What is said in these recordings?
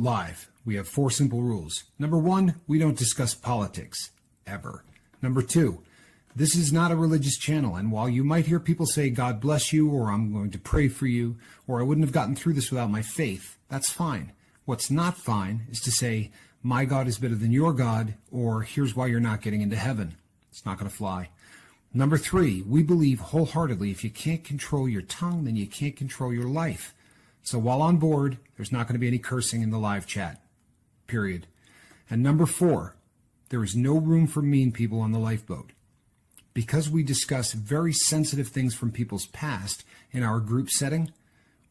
live, we have 4 simple rules. Number 1, we don't discuss politics, ever. Number 2, this is not a religious channel, and while you might hear people say, God bless you, or I'm going to pray for you, or I wouldn't have gotten through this without my faith, that's fine. What's not fine is to say, my God is better than your God, or here's why you're not getting into heaven. It's not going to fly. Number 3, we believe wholeheartedly if you can't control your tongue, then you can't control your life. So while on board, there's not going to be any cursing in the live chat, period. And number 4, there is no room for mean people on the lifeboat. Because we discuss very sensitive things from people's past in our group setting,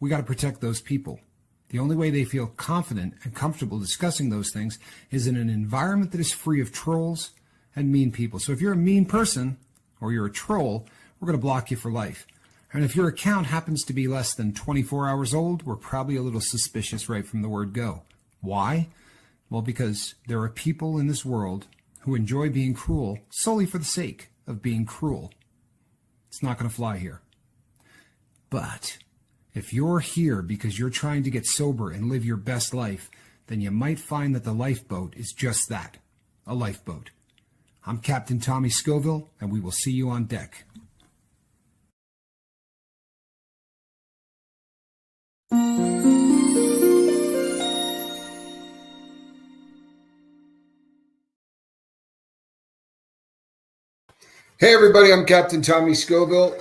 we got to protect those people. The only way they feel confident and comfortable discussing those things is in an environment that is free of trolls and mean people. So if you're a mean person or you're a troll, we're going to block you for life. And if your account happens to be less than 24 hours old, we're probably a little suspicious right from the word go. Why? Well, because there are people in this world who enjoy being cruel solely for the sake of being cruel. It's not going to fly here. But if you're here because you're trying to get sober and live your best life, then you might find that the lifeboat is just that, a lifeboat. I'm Captain Tommy Scoville, and we will see you on deck. Hey everybody, I'm Captain Tommy Scoville,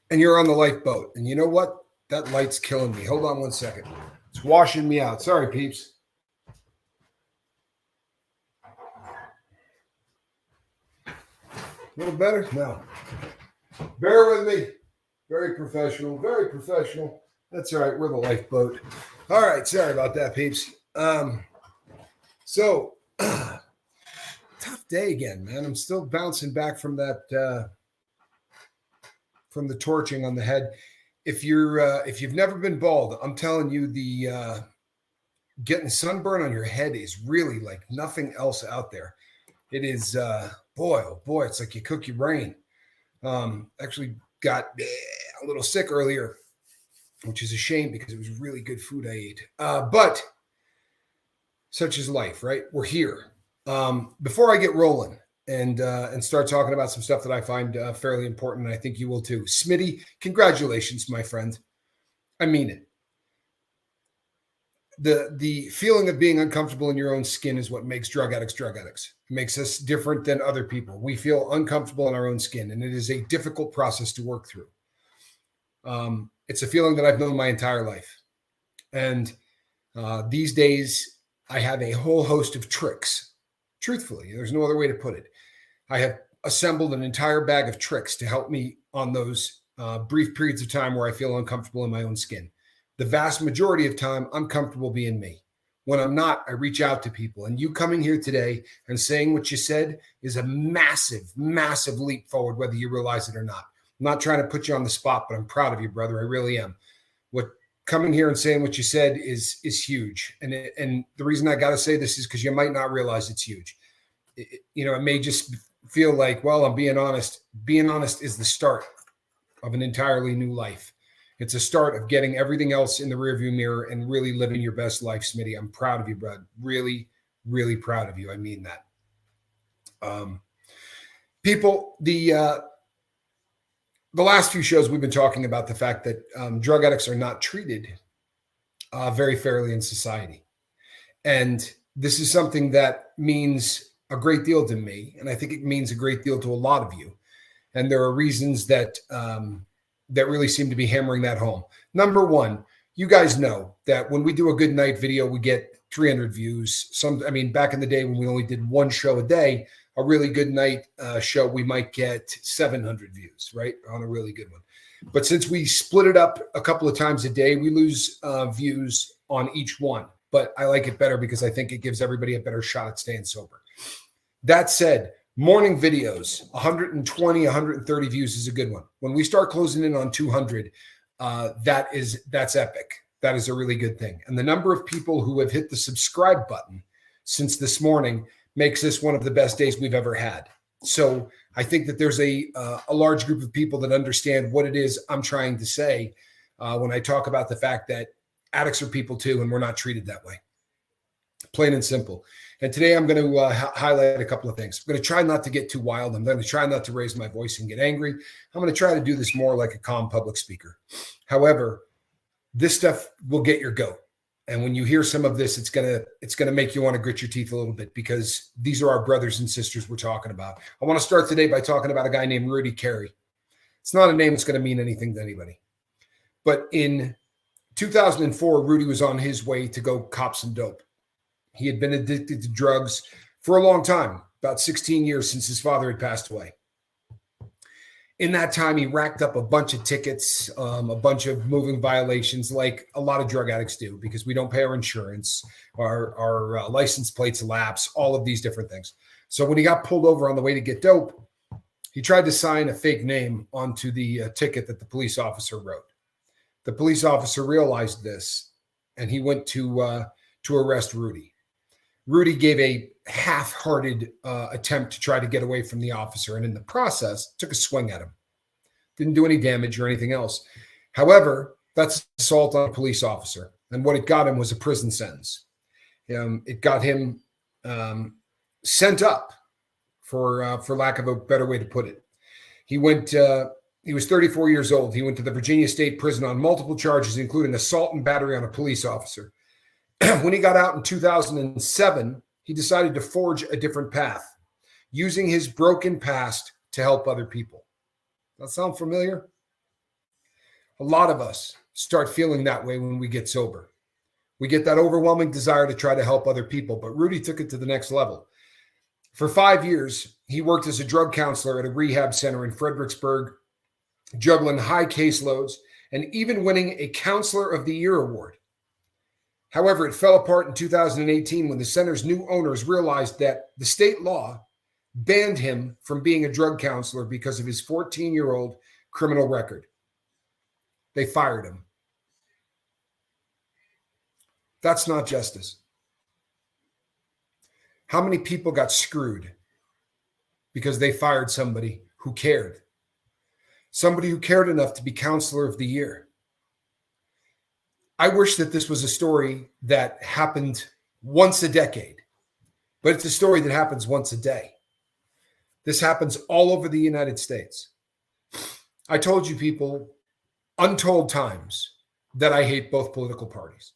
and you're on the lifeboat. And you know what? That light's killing me. Hold on one second. It's washing me out. Sorry, peeps. A little better? No. Bear with me. Very professional. Very professional. That's all right. We're the lifeboat. All right. Sorry about that, peeps. Tough day again, man. I'm still bouncing back from that, from the torching on the head. If you've never been bald, I'm telling you, the getting sunburn on your head is really like nothing else out there. It is, boy, oh boy, it's like you cook your brain. Actually got a little sick earlier, which is a shame because it was really good food I ate. But such is life, right? We're here. Before I get rolling and start talking about some stuff that I find fairly important, and I think you will too. Smitty, congratulations, my friend. I mean it. The feeling of being uncomfortable in your own skin is what makes drug addicts drug addicts. It makes us different than other people. We feel uncomfortable in our own skin, and it is a difficult process to work through. It's a feeling that I've known my entire life. And these days, I have a whole host of tricks. Truthfully, there's no other way to put it. I have assembled an entire bag of tricks to help me on those brief periods of time where I feel uncomfortable in my own skin. The vast majority of time, I'm comfortable being me. When I'm not, I reach out to people. And you coming here today and saying what you said is a massive, massive leap forward, whether you realize it or not. I'm not trying to put you on the spot, but I'm proud of you, brother. I really am. What coming here and saying what you said is huge. And the reason I got to say this is because you might not realize it's huge. It may just feel like, well, I'm being honest. Being honest is the start of an entirely new life. It's a start of getting everything else in the rearview mirror and really living your best life, Smitty. I'm proud of you, bud. Really, really proud of you. I mean that. People, the last few shows we've been talking about the fact that drug addicts are not treated very fairly in society. And this is something that means a great deal to me. And I think it means a great deal to a lot of you. And there are reasons that that really seem to be hammering that home. Number one, you guys know that when we do a good night video, we get 300 views. Back in the day when we only did one show a day, a really good night show, we might get 700 views, right? On a really good one. But since we split it up a couple of times a day, we lose views on each one. But I like it better because I think it gives everybody a better shot at staying sober. That said, morning videos, 120, 130 views is a good one. When we start closing in on 200, that's epic. That is a really good thing. And the number of people who have hit the subscribe button since this morning makes this one of the best days we've ever had. So I think that there's a large group of people that understand what it is I'm trying to say when I talk about the fact that addicts are people too, and we're not treated that way. plain and simple. And today I'm going to highlight a couple of things. I'm going to try not to get too wild. I'm going to try not to raise my voice and get angry. I'm going to try to do this more like a calm public speaker. However, this stuff will get your goat. And when you hear some of this, it's gonna make you want to grit your teeth a little bit, because these are our brothers and sisters we're talking about. I want to start today by talking about a guy named Rudy Carey. It's not a name that's going to mean anything to anybody. But in 2004, Rudy was on his way to go cop some dope. He had been addicted to drugs for a long time, about 16 years since his father had passed away. In that time, he racked up a bunch of tickets, a bunch of moving violations, like a lot of drug addicts do, because we don't pay our insurance, our license plates lapse, all of these different things. So when he got pulled over on the way to get dope, he tried to sign a fake name onto the ticket that the police officer wrote. The police officer realized this, and he went to arrest Rudy. Rudy gave a half-hearted attempt to try to get away from the officer, and in the process, took a swing at him. Didn't do any damage or anything else. However, that's assault on a police officer, and what it got him was a prison sentence. It got him sent up, for lack of a better way to put it. He went. He was 34 years old. He went to the Virginia State Prison on multiple charges, including assault and battery on a police officer. When he got out in 2007, he decided to forge a different path, using his broken past to help other people. Does that sound familiar? A lot of us start feeling that way when we get sober. We get that overwhelming desire to try to help other people, but Rudy took it to the next level. For 5 years, he worked as a drug counselor at a rehab center in Fredericksburg, juggling high caseloads and even winning a Counselor of the Year award. However, it fell apart in 2018 when the center's new owners realized that the state law banned him from being a drug counselor because of his 14-year-old criminal record. They fired him. That's not justice. How many people got screwed because they fired somebody who cared? Somebody who cared enough to be Counselor of the Year. I wish that this was a story that happened once a decade, but it's a story that happens once a day. This happens all over the United States. I told you people untold times that I hate both political parties.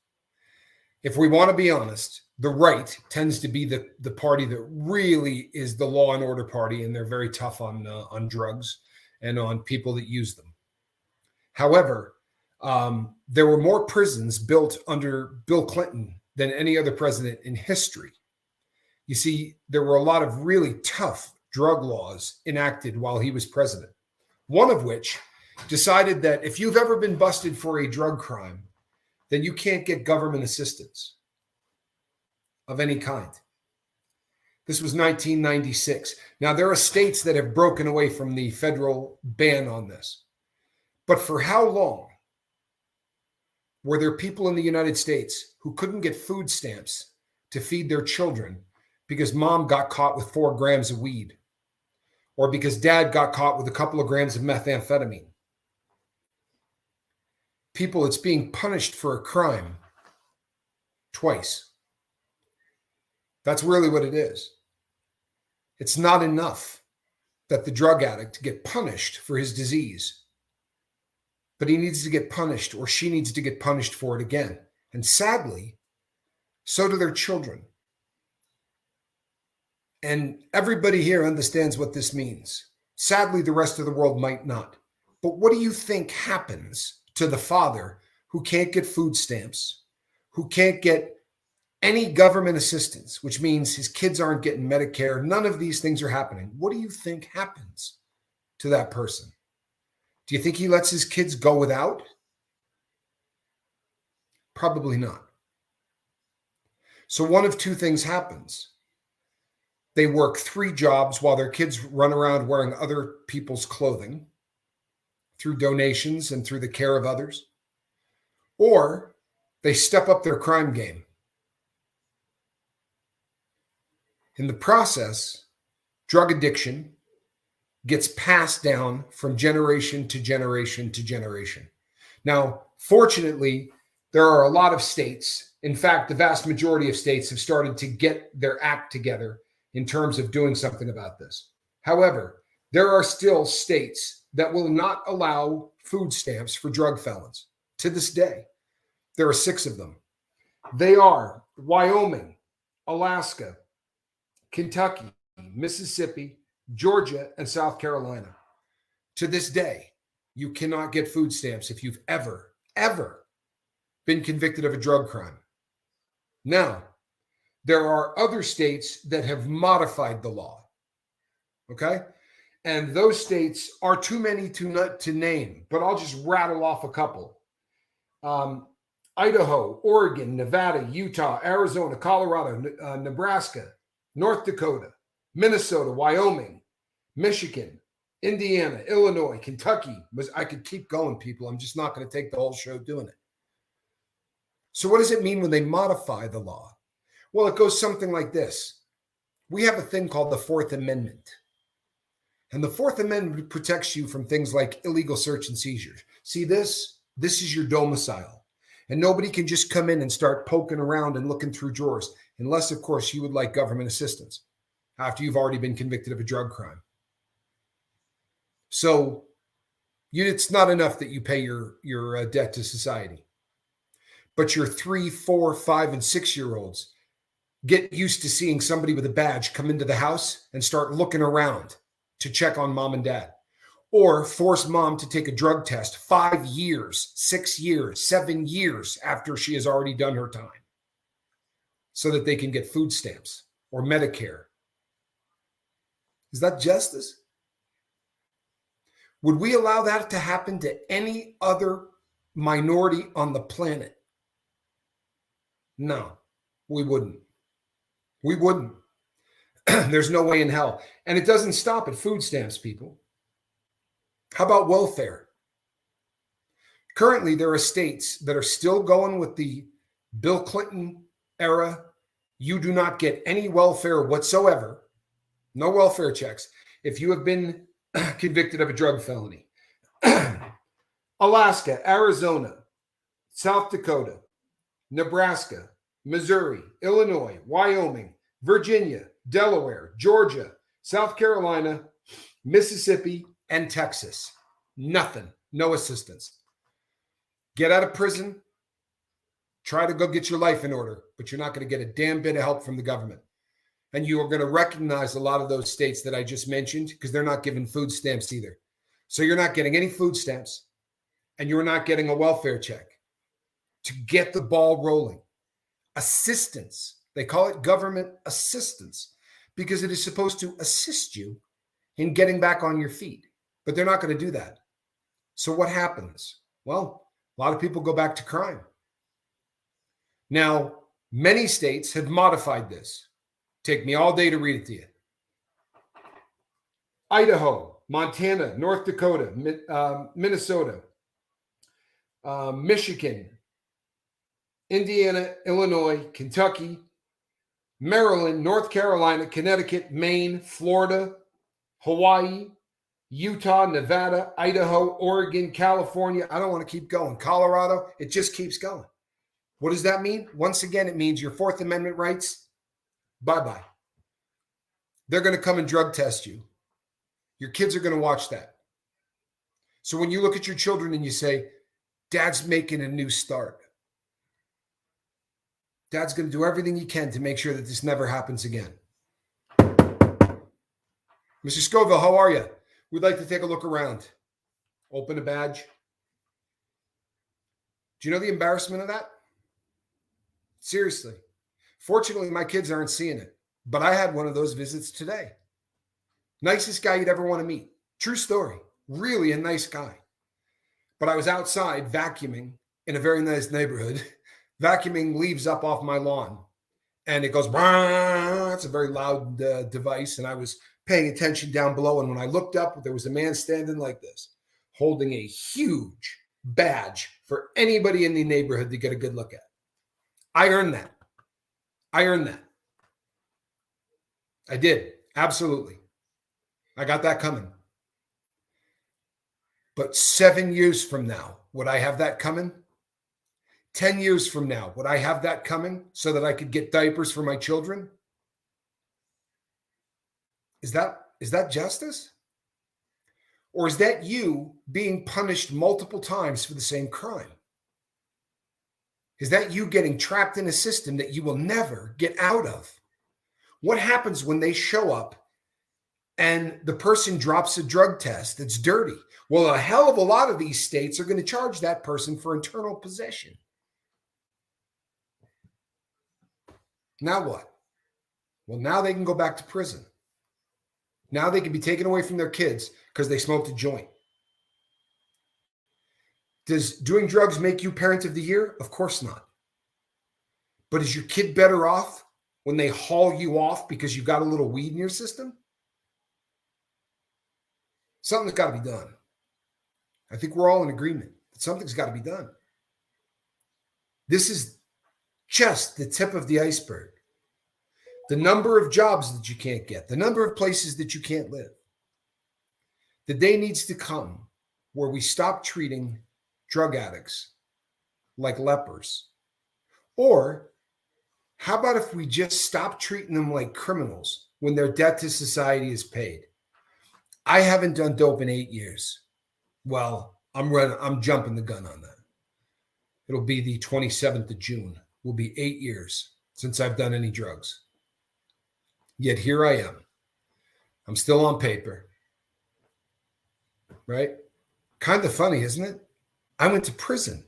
If we want to be honest, the right tends to be the party that really is the law and order party, and they're very tough on drugs and on people that use them. However, there were more prisons built under Bill Clinton than any other president in history. You see, there were a lot of really tough drug laws enacted while he was president, one of which decided that if you've ever been busted for a drug crime, then you can't get government assistance of any kind. This was 1996. Now, there are states that have broken away from the federal ban on this. But for how long were there people in the United States who couldn't get food stamps to feed their children because mom got caught with 4 grams of weed, or because dad got caught with a couple of grams of methamphetamine? People that's being punished for a crime twice. That's really what it is. It's not enough that the drug addict get punished for his disease, but he needs to get punished, or she needs to get punished for it again. And sadly, so do their children. And everybody here understands what this means. Sadly, the rest of the world might not. But what do you think happens to the father who can't get food stamps, who can't get any government assistance, which means his kids aren't getting Medicare? None of these things are happening. What do you think happens to that person? Do you think he lets his kids go without? Probably not. So one of two things happens. They work 3 jobs while their kids run around wearing other people's clothing through donations and through the care of others, or they step up their crime game. In the process, drug addiction gets passed down from generation to generation to generation. Now, fortunately, there are a lot of states In fact, the vast majority of states have started to get their act together in terms of doing something about this. However, there are still states that will not allow food stamps for drug felons. To this day, there are 6 of them. They are Wyoming, Alaska, Kentucky, Mississippi, Georgia, and South Carolina. To this day, you cannot get food stamps if you've ever been convicted of a drug crime. Now, there are other states that have modified the law. Okay? And those states are too many to name, but I'll just rattle off a couple. Idaho, Oregon, Nevada, Utah, Arizona, Colorado, Nebraska, North Dakota, Minnesota, Wyoming, Michigan, Indiana, Illinois, Kentucky. I could keep going, people. I'm just not going to take the whole show doing it. So what does it mean when they modify the law? Well, it goes something like this. We have a thing called the Fourth Amendment. And the Fourth Amendment protects you from things like illegal search and seizures. See this? This is your domicile. And nobody can just come in and start poking around and looking through drawers, unless, of course, you would like government assistance after you've already been convicted of a drug crime. So it's not enough that you pay your debt to society. But your 3, 4, 5, and 6-year-olds get used to seeing somebody with a badge come into the house and start looking around to check on mom and dad, or force mom to take a drug test 5 years, 6 years, 7 years after she has already done her time so that they can get food stamps or Medicare. Is that justice? Would we allow that to happen to any other minority on the planet? No, we wouldn't. We wouldn't. There's no way in hell. And it doesn't stop at food stamps, people. How about welfare? Currently, there are states that are still going with the Bill Clinton era. You do not get any welfare whatsoever. No welfare checks if you have been convicted of a drug felony. Alaska, Arizona, South Dakota, Nebraska, Missouri, Illinois, Wyoming, Virginia, Delaware, Georgia, South Carolina, Mississippi, and Texas. Nothing. No assistance. Get out of prison. Try to go get your life in order, but you're not going to get a damn bit of help from the government. And you are going to recognize a lot of those states that I just mentioned because they're not giving food stamps either. So you're not getting any food stamps and you're not getting a welfare check to get the ball rolling. Assistance. They call it government assistance because it is supposed to assist you in getting back on your feet. But they're not going to do that. So what happens? Well, a lot of people go back to crime. Now, many states have modified this. Take me all day to read it to you. Idaho, Montana, North Dakota, Minnesota, Michigan, Indiana, Illinois, Kentucky, Maryland, North Carolina, Connecticut, Maine, Florida, Hawaii, Utah, Nevada, Idaho, Oregon, California. I don't want to keep going. Colorado, it just keeps going. What does that mean? Once again, it means your Fourth Amendment rights, bye-bye. They're going to come and drug test you. Your kids are going to watch that. So when you look at your children and you say, Dad's making a new start. Dad's going to do everything he can to make sure that this never happens again. Mr. Scoville, how are you? We'd like to take a look around. Open a badge. Do you know the embarrassment of that? Seriously. Fortunately, my kids aren't seeing it, but I had one of those visits today. Nicest guy you'd ever want to meet. True story. Really a nice guy. But I was outside vacuuming in a very nice neighborhood, vacuuming leaves up off my lawn. And it goes, it's a very loud device. And I was paying attention down below. And when I looked up, there was a man standing like this, holding a huge badge for anybody in the neighborhood to get a good look at. I earned that. I earned that. I did. Absolutely. I got that coming. But 7 years from now, would I have that coming? 10 years from now, would I have that coming so that I could get diapers for my children? Is that justice? Or is that you being punished multiple times for the same crime? Is that you getting trapped in a system that you will never get out of? What happens when they show up and the person drops a drug test that's dirty? Well, a hell of a lot of these states are going to charge that person for internal possession. Now what? Well, now they can go back to prison. Now they can be taken away from their kids because they smoked a joint. Does doing drugs make you parent of the year? Of course not. But is your kid better off when they haul you off because you got a little weed in your system? Something's got to be done. I think we're all in agreement that something's got to be done. This is just the tip of the iceberg. The number of jobs that you can't get, the number of places that you can't live. The day needs to come where we stop treating drug addicts like lepers. Or how about if we just stop treating them like criminals when their debt to society is paid? I haven't done dope in 8 years. Well, I'm jumping the gun on that. It'll be the 27th of June. Will be 8 years since I've done any drugs. Yet here I am. I'm still on paper. Right? Kind of funny, isn't it? I went to prison.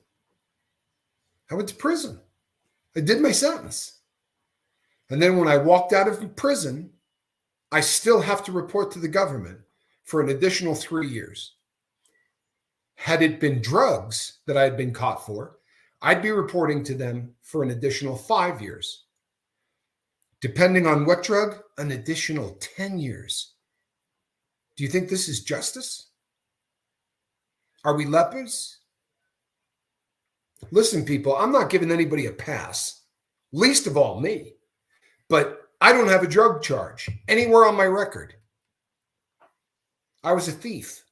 I did my sentence. And then when I walked out of prison, I still have to report to the government for an additional 3 years. Had it been drugs that I had been caught for, I'd be reporting to them for an additional 5 years. Depending on what drug, an additional 10 years. Do you think this is justice? Are we lepers? Listen, people, I'm not giving anybody a pass, least of all me, but I don't have a drug charge anywhere on my record. I was a thief.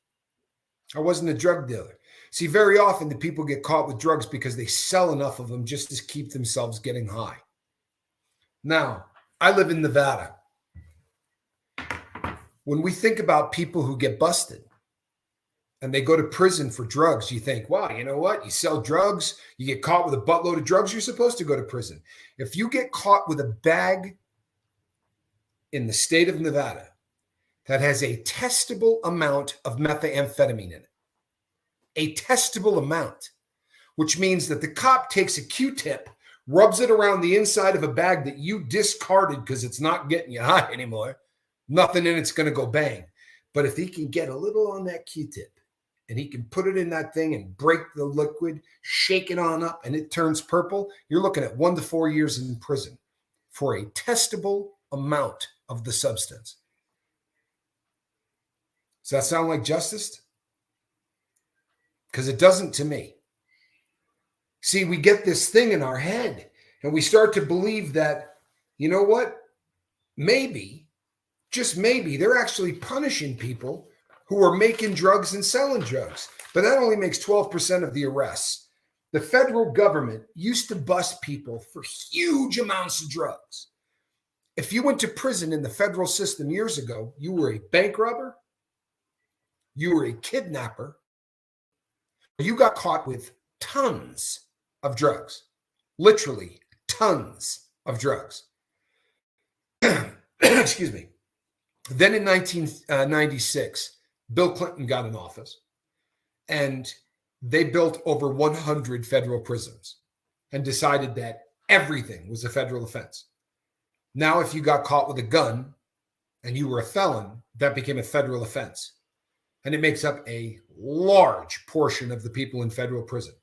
I wasn't a drug dealer. See, very often the people get caught with drugs because they sell enough of them just to keep themselves getting high. Now, I live in Nevada. When we think about people who get busted and they go to prison for drugs, you think, wow, you know what? You sell drugs, you get caught with a buttload of drugs, you're supposed to go to prison. If you get caught with a bag in the state of Nevada that has a testable amount of methamphetamine in it, a testable amount, which means that the cop takes a Q-tip, rubs it around the inside of a bag that you discarded because it's not getting you high anymore. Nothing in it's going to go bang. But if he can get a little on that Q-tip and he can put it in that thing and break the liquid, shake it on up, and it turns purple, you're looking at 1 to 4 years in prison for a testable amount of the substance. Does that sound like justice? Because it doesn't to me. See, we get this thing in our head and we start to believe that, you know what? Maybe, just maybe, they're actually punishing people who are making drugs and selling drugs. But that only makes 12% of the arrests. The federal government used to bust people for huge amounts of drugs. If you went to prison in the federal system years ago, you were a bank robber, you were a kidnapper, you got caught with tons of drugs, literally tons of drugs. Excuse me. Then in 1996, Bill Clinton got in office and they built over 100 federal prisons and decided that everything was a federal offense. Now, if you got caught with a gun and you were a felon, that became a federal offense. And it makes up a large portion of the people in federal prison.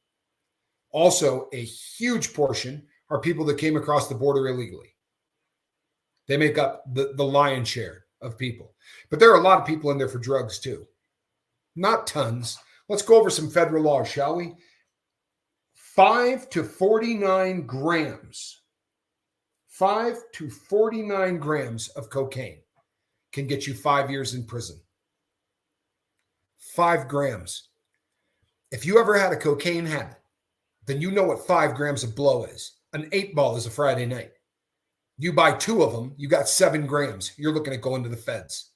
Also, a huge portion are people that came across the border illegally. They make up the lion's share of people. But there are a lot of people in there for drugs too. Not tons. Let's go over some federal laws, shall we? 5 to 49 grams. 5 to 49 grams of cocaine can get you 5 years in prison. 5 grams. If you ever had a cocaine habit, then you know what 5 grams of blow is. An 8-ball is a Friday night. You buy 2 of them, you got 7 grams. You're looking at going to the feds.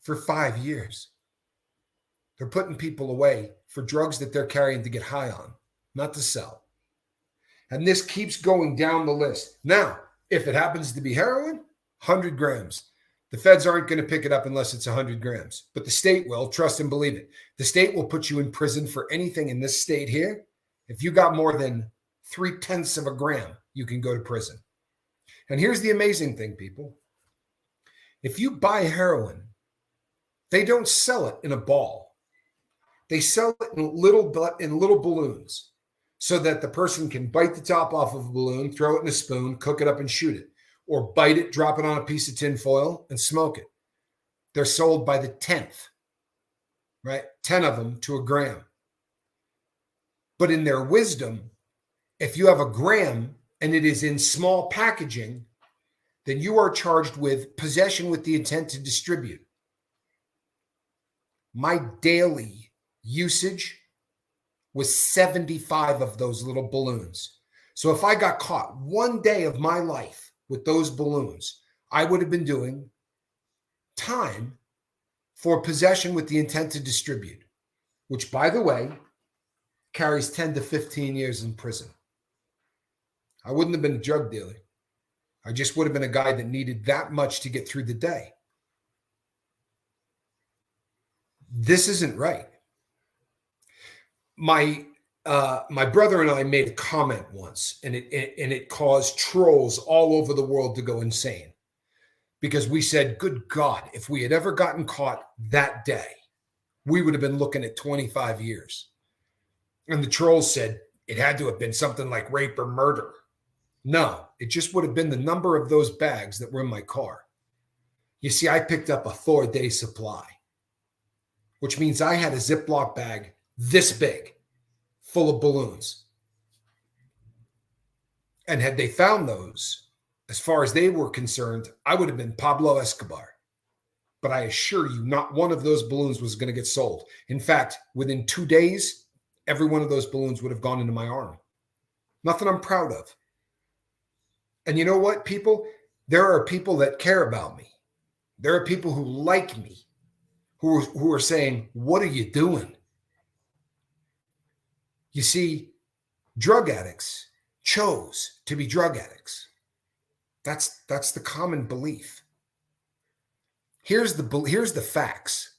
For 5 years. They're putting people away for drugs that they're carrying to get high on, not to sell. And this keeps going down the list. Now, if it happens to be heroin, 100 grams. The feds aren't going to pick it up unless it's 100 grams. But the state will, trust and believe it. The state will put you in prison for anything in this state here. If you got more than 0.3 of a gram, you can go to prison. And here's the amazing thing, people. If you buy heroin, they don't sell it in a ball. They sell it in little balloons so that the person can bite the top off of a balloon, throw it in a spoon, cook it up and shoot it, or bite it, drop it on a piece of tin foil and smoke it. They're sold by the 10th, right? 10 of them to a gram. But in their wisdom, if you have a gram and it is in small packaging, then you are charged with possession with the intent to distribute. My daily usage was 75 of those little balloons. So if I got caught one day of my life with those balloons, I would have been doing time for possession with the intent to distribute, which, by the way, carries 10 to 15 years in prison. I wouldn't have been a drug dealer. I just would have been a guy that needed that much to get through the day. This isn't right. My brother and I made a comment once, and it caused trolls all over the world to go insane, because we said, good God, if we had ever gotten caught that day, we would have been looking at 25 years. And the trolls said it had to have been something like rape or murder. No, it just would have been the number of those bags that were in my car. You see, I picked up a 4-day supply, which means I had a Ziploc bag this big, full of balloons. And had they found those, as far as they were concerned, I would have been Pablo Escobar. But I assure you, not one of those balloons was going to get sold. In fact, within 2 days, every one of those balloons would have gone into my arm. Nothing I'm proud of. And you know what, people? There are people that care about me. There are people who like me, who are saying, what are you doing? You see, drug addicts chose to be drug addicts. That's the common belief. Here's the facts.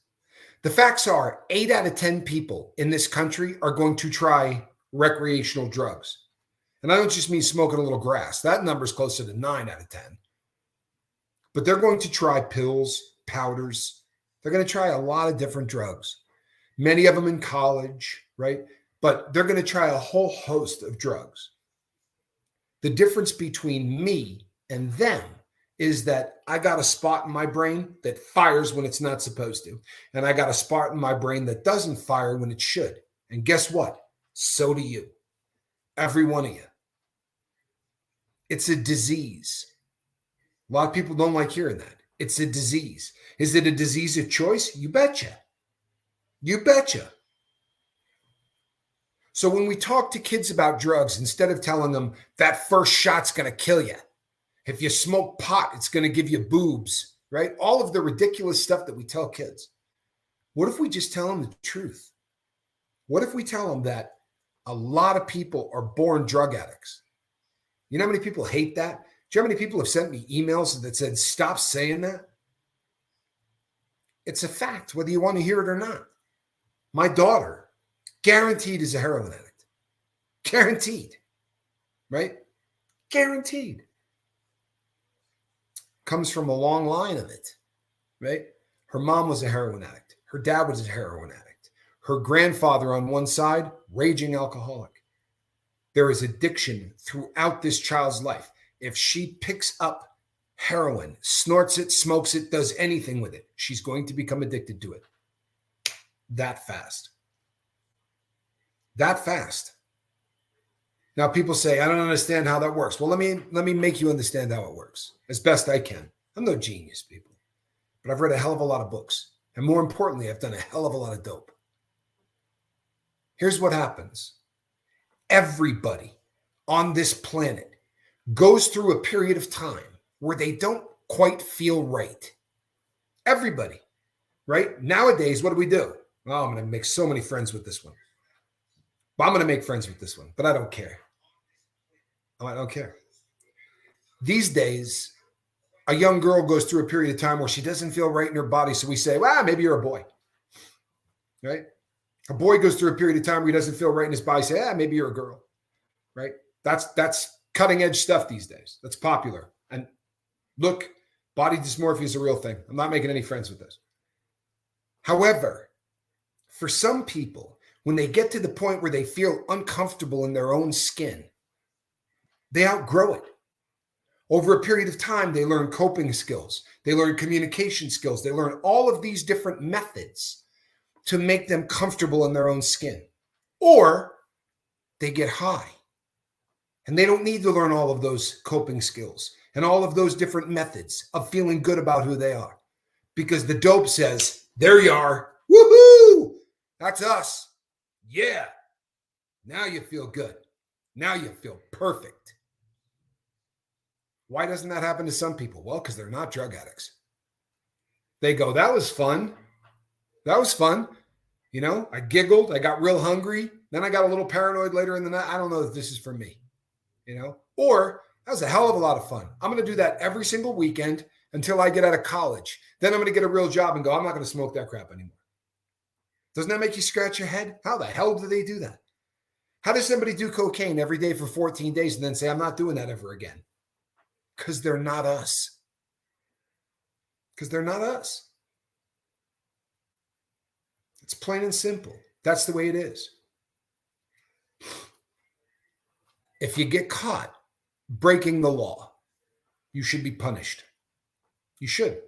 The facts are 8 out of 10 people in this country are going to try recreational drugs. And I don't just mean smoking a little grass. That number is closer to 9 out of 10. But they're going to try pills, powders. They're going to try a lot of different drugs. Many of them in college, right? But they're going to try a whole host of drugs. The difference between me and them is that I got a spot in my brain that fires when it's not supposed to. And I got a spot in my brain that doesn't fire when it should. And guess what? So do you. Every one of you. It's a disease. A lot of people don't like hearing that. It's a disease. Is it a disease of choice? You betcha. You betcha. So when we talk to kids about drugs, instead of telling them that first shot's going to kill you, if you smoke pot, it's going to give you boobs, right? All of the ridiculous stuff that we tell kids. What if we just tell them the truth? What if we tell them that a lot of people are born drug addicts? You know how many people hate that? Do you know how many people have sent me emails that said, stop saying that? It's a fact, whether you want to hear it or not. My daughter, guaranteed, is a heroin addict. Guaranteed, right? Guaranteed. Comes from a long line of it, right? Her mom was a heroin addict. Her dad was a heroin addict. Her grandfather on one side, raging alcoholic. There is addiction throughout this child's life. If she picks up heroin, snorts it, smokes it, does anything with it, she's going to become addicted to it. That fast. That fast. Now people say, I don't understand how that works. Well, let me make you understand how it works as best I can. I'm no genius, people, but I've read a hell of a lot of books. And more importantly, I've done a hell of a lot of dope. Here's what happens. Everybody on this planet goes through a period of time where they don't quite feel right. Everybody, right? Nowadays, what do? Oh, I'm going to make so many friends with this one. Well, I'm going to make friends with this one, but I don't care. Oh, I don't care. These days, a young girl goes through a period of time where she doesn't feel right in her body. So we say, well, maybe you're a boy, right? A boy goes through a period of time where he doesn't feel right in his body. Say, maybe you're a girl, right? That's cutting edge stuff these days. That's popular. And look, body dysmorphia is a real thing. I'm not making any friends with this. However, for some people, when they get to the point where they feel uncomfortable in their own skin, they outgrow it. Over a period of time, they learn coping skills. They learn communication skills. They learn all of these different methods to make them comfortable in their own skin. Or they get high and they don't need to learn all of those coping skills and all of those different methods of feeling good about who they are. Because the dope says, there you are. Woohoo! That's us. Yeah. Now you feel good. Now you feel perfect. Why doesn't that happen to some people? Well, because they're not drug addicts. They go, that was fun. That was fun. You know, I giggled. I got real hungry. Then I got a little paranoid later in the night. I don't know if this is for me, you know, or that was a hell of a lot of fun. I'm going to do that every single weekend until I get out of college. Then I'm going to get a real job and go, I'm not going to smoke that crap anymore. Doesn't that make you scratch your head? How the hell do they do that? How does somebody do cocaine every day for 14 days and then say, I'm not doing that ever again? Because they're not us. Because they're not us. It's plain and simple. That's the way it is. If you get caught breaking the law, you should be punished. You should.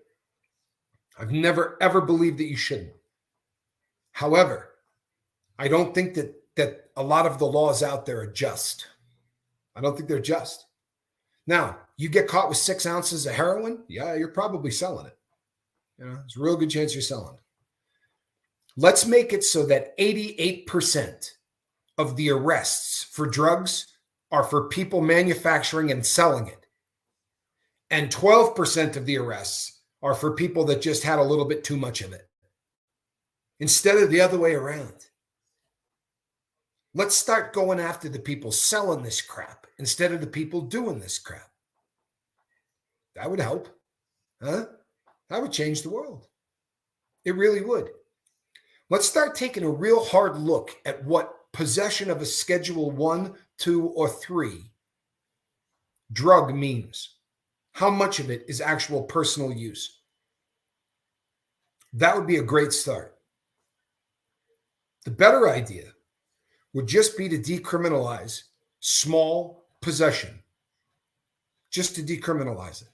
I've never, ever believed that you shouldn't. However, I don't think that a lot of the laws out there are just. I don't think they're just. Now, you get caught with 6 ounces of heroin, yeah, you're probably selling it. You know, there's a real good chance you're selling it. Let's make it so that 88% of the arrests for drugs are for people manufacturing and selling it. And 12% of the arrests are for people that just had a little bit too much of it. Instead of the other way around. Let's start going after the people selling this crap instead of the people doing this crap. That would help. Huh? That would change the world. It really would. Let's start taking a real hard look at what possession of a Schedule 1, 2, or 3 drug means. How much of it is actual personal use? That would be a great start. The better idea would just be to decriminalize small possession, just to decriminalize it.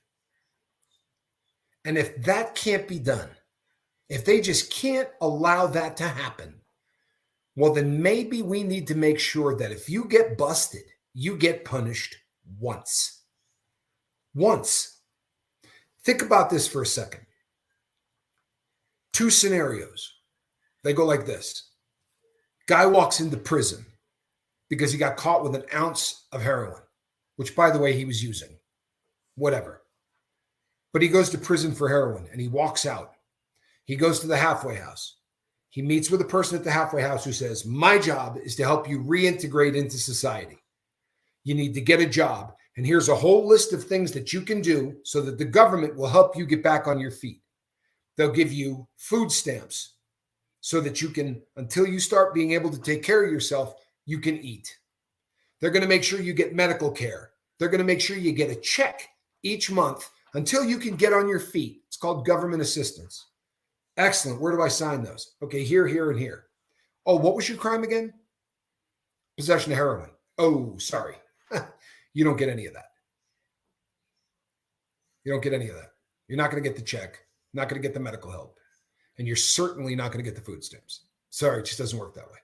And if that can't be done, if they just can't allow that to happen, well, then maybe we need to make sure that if you get busted, you get punished once. Once. Think about this for a second. 2 scenarios. They go like this. Guy walks into prison because he got caught with an ounce of heroin, which, by the way, he was using. Whatever. But he goes to prison for heroin and he walks out. He goes to the halfway house. He meets with a person at the halfway house who says, my job is to help you reintegrate into society. You need to get a job. And here's a whole list of things that you can do so that the government will help you get back on your feet. They'll give you food stamps so that you can, until you start being able to take care of yourself, you can eat. They're going to make sure you get medical care. They're going to make sure you get a check each month until you can get on your feet. It's called government assistance. Excellent. Where do I sign those? Okay, here, here, and here. Oh, what was your crime again? Possession of heroin. Oh, sorry. You don't get any of that. You don't get any of that. You're not going to get the check. Not going to get the medical help. And you're certainly not going to get the food stamps. Sorry, it just doesn't work that way.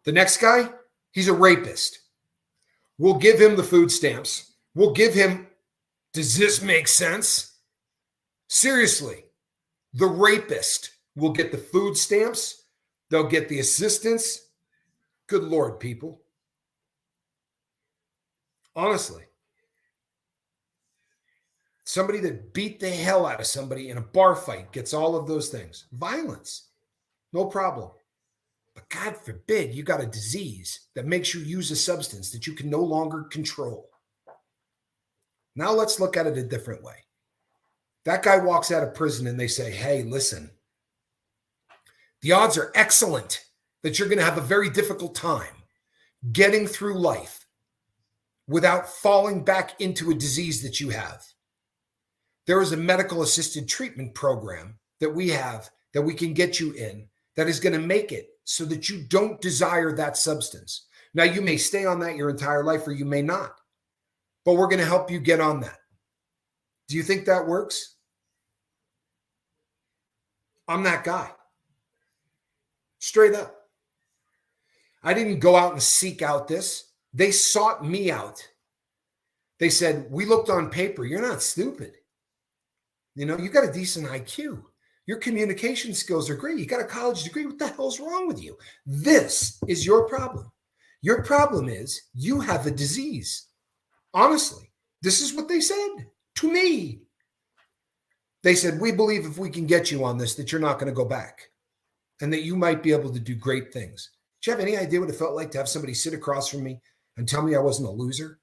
The next guy, he's a rapist. We'll give him the food stamps. We'll give him, does this make sense? Seriously, the rapist will get the food stamps. They'll get the assistance. Good Lord, people. Honestly, somebody that beat the hell out of somebody in a bar fight gets all of those things. Violence, no problem. But God forbid you got a disease that makes you use a substance that you can no longer control. Now let's look at it a different way. That guy walks out of prison and they say, hey, listen, the odds are excellent that you're going to have a very difficult time getting through life without falling back into a disease that you have. There is a medical assisted treatment program that we have that we can get you in that is going to make it so that you don't desire that substance. Now, you may stay on that your entire life or you may not, but we're going to help you get on that. Do you think that works? I'm that guy. Straight up. I didn't go out and seek out this. They sought me out. They said, we looked on paper. You're not stupid. You know, you got a decent IQ. Your communication skills are great. You got a college degree. What the hell's wrong with you? This is your problem. Your problem is you have a disease. Honestly, this is what they said to me. They said, we believe if we can get you on this, that you're not going to go back and that you might be able to do great things. Do you have any idea what it felt like to have somebody sit across from me and tell me I wasn't a loser?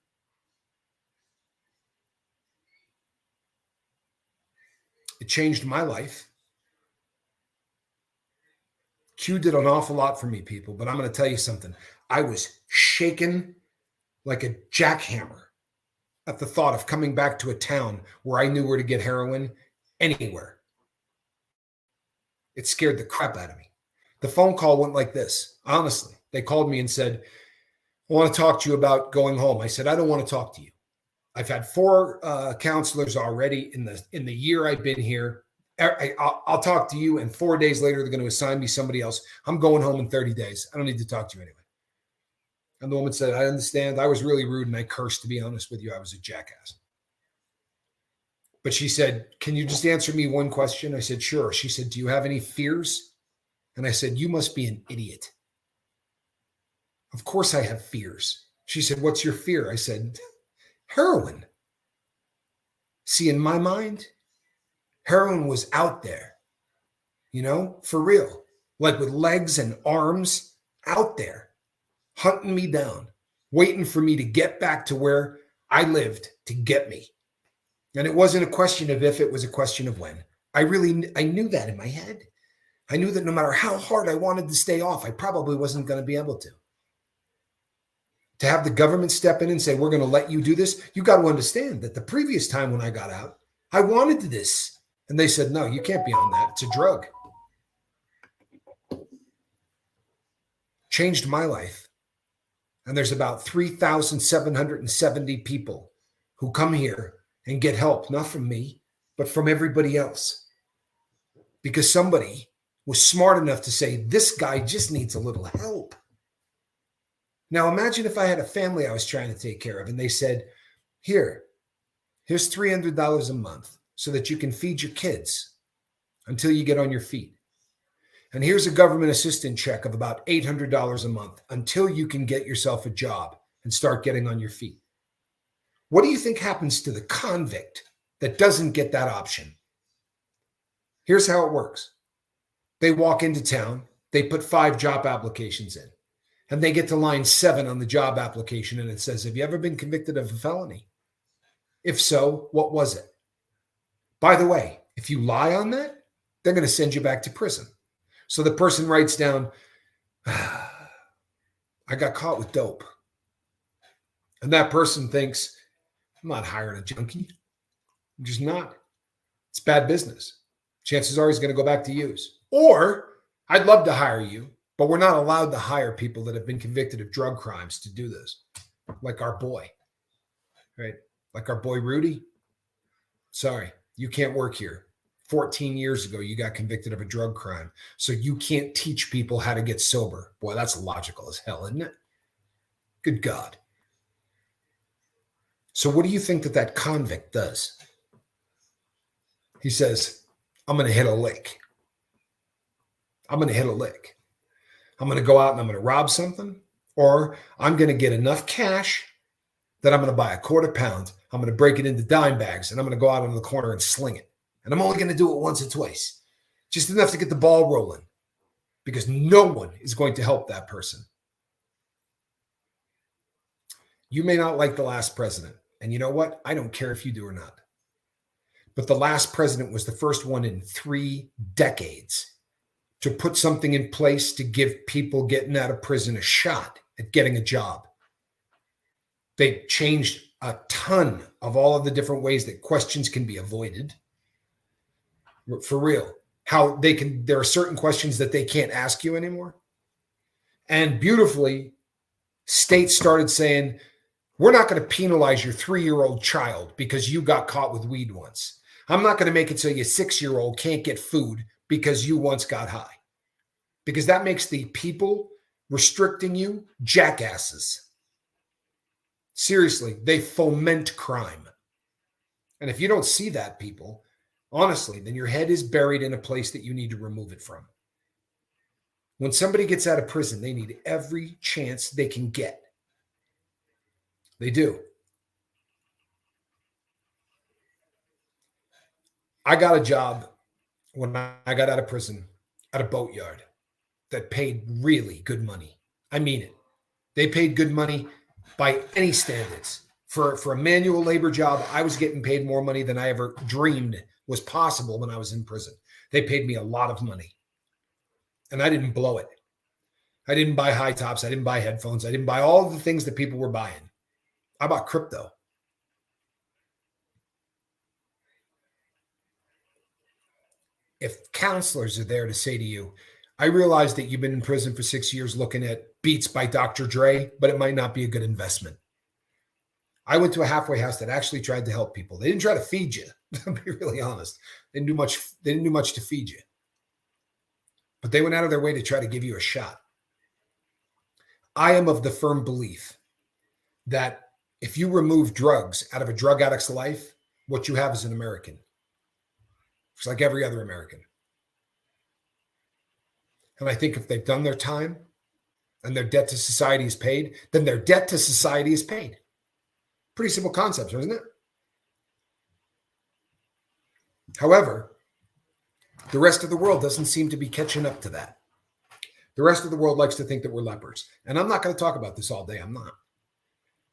It changed my life. Q did an awful lot for me, people, but I'm going to tell you something. I was shaken like a jackhammer at the thought of coming back to a town where I knew where to get heroin anywhere. It scared the crap out of me. The phone call went like this. Honestly, they called me and said, I want to talk to you about going home. I said, I don't want to talk to you. I've had 4 counselors already in the year I've been here. I'll talk to you, and 4 days later, they're going to assign me somebody else. I'm going home in 30 days. I don't need to talk to you anyway. And the woman said, I understand. I was really rude, and I cursed, to be honest with you. I was a jackass. But she said, can you just answer me one question? I said, sure. She said, do you have any fears? And I said, you must be an idiot. Of course I have fears. She said, what's your fear? I said, heroin. See, in my mind, heroin was out there, you know, for real, like with legs and arms out there, hunting me down, waiting for me to get back to where I lived to get me. And it wasn't a question of if, it was a question of when. I knew that in my head. I knew that no matter how hard I wanted to stay off, I probably wasn't going to be able to. To have the government step in and say, we're going to let you do this, you got to understand that the previous time when I got out, I wanted this. And they said, no, you can't be on that. It's a drug. Changed my life. And there's about 3,770 people who come here and get help, not from me, but from everybody else. Because somebody was smart enough to say, this guy just needs a little help. Now, imagine if I had a family I was trying to take care of and they said, here's $300 a month so that you can feed your kids until you get on your feet. And here's a government assistance check of about $800 a month until you can get yourself a job and start getting on your feet. What do you think happens to the convict that doesn't get that option? Here's how it works. They walk into town, they put 5 job applications in, and they get to line 7 on the job application, and it says, have you ever been convicted of a felony? If so, what was it? By the way, if you lie on that, they're going to send you back to prison. So the person writes down, I got caught with dope. And that person thinks, I'm not hiring a junkie. I'm just not. It's bad business. Chances are he's going to go back to use. Or I'd love to hire you, but we're not allowed to hire people that have been convicted of drug crimes to do this. Like our boy, right? Like our boy Rudy. Sorry, you can't work here. 14 years ago, you got convicted of a drug crime. So you can't teach people how to get sober. Boy, that's logical as hell, isn't it? Good God. So what do you think that convict does? He says, I'm going to hit a lick. I'm going to hit a lick. I'm going to go out and I'm going to rob something. Or I'm going to get enough cash that I'm going to buy a quarter pound. I'm going to break it into dime bags and I'm going to go out into the corner and sling it. And I'm only going to do it once or twice, just enough to get the ball rolling, because no one is going to help that person. You may not like the last president. And you know what? I don't care if you do or not. But the last president was the first one in 3 decades to put something in place to give people getting out of prison a shot at getting a job. They changed a ton of all of the different ways that questions can be avoided. For real. How there are certain questions that they can't ask you anymore. And beautifully, states started saying, we're not going to penalize your 3-year-old child because you got caught with weed once. I'm not going to make it so your 6-year-old can't get food because you once got high. Because that makes the people restricting you jackasses. Seriously, they foment crime. And if you don't see that, people, honestly, then your head is buried in a place that you need to remove it from. When somebody gets out of prison, they need every chance they can get. They do. I got a job when I got out of prison at a boatyard that paid really good money. I mean it. They paid good money by any standards. For a manual labor job, I was getting paid more money than I ever dreamed was possible when I was in prison. They paid me a lot of money. And I didn't blow it. I didn't buy high tops. I didn't buy headphones. I didn't buy all of the things that people were buying. I bought crypto. If counselors are there to say to you, I realize that you've been in prison for 6 years looking at Beats by Dr. Dre, but it might not be a good investment. I went to a halfway house that actually tried to help people. They didn't try to feed you. I'll be really honest. They didn't do much to feed you. But they went out of their way to try to give you a shot. I am of the firm belief that if you remove drugs out of a drug addict's life, what you have is an American. It's like every other American. And I think if they've done their time and their debt to society is paid, then their debt to society is paid. Pretty simple concept, isn't it? However, the rest of the world doesn't seem to be catching up to that. The rest of the world likes to think that we're lepers. And I'm not going to talk about this all day. I'm not.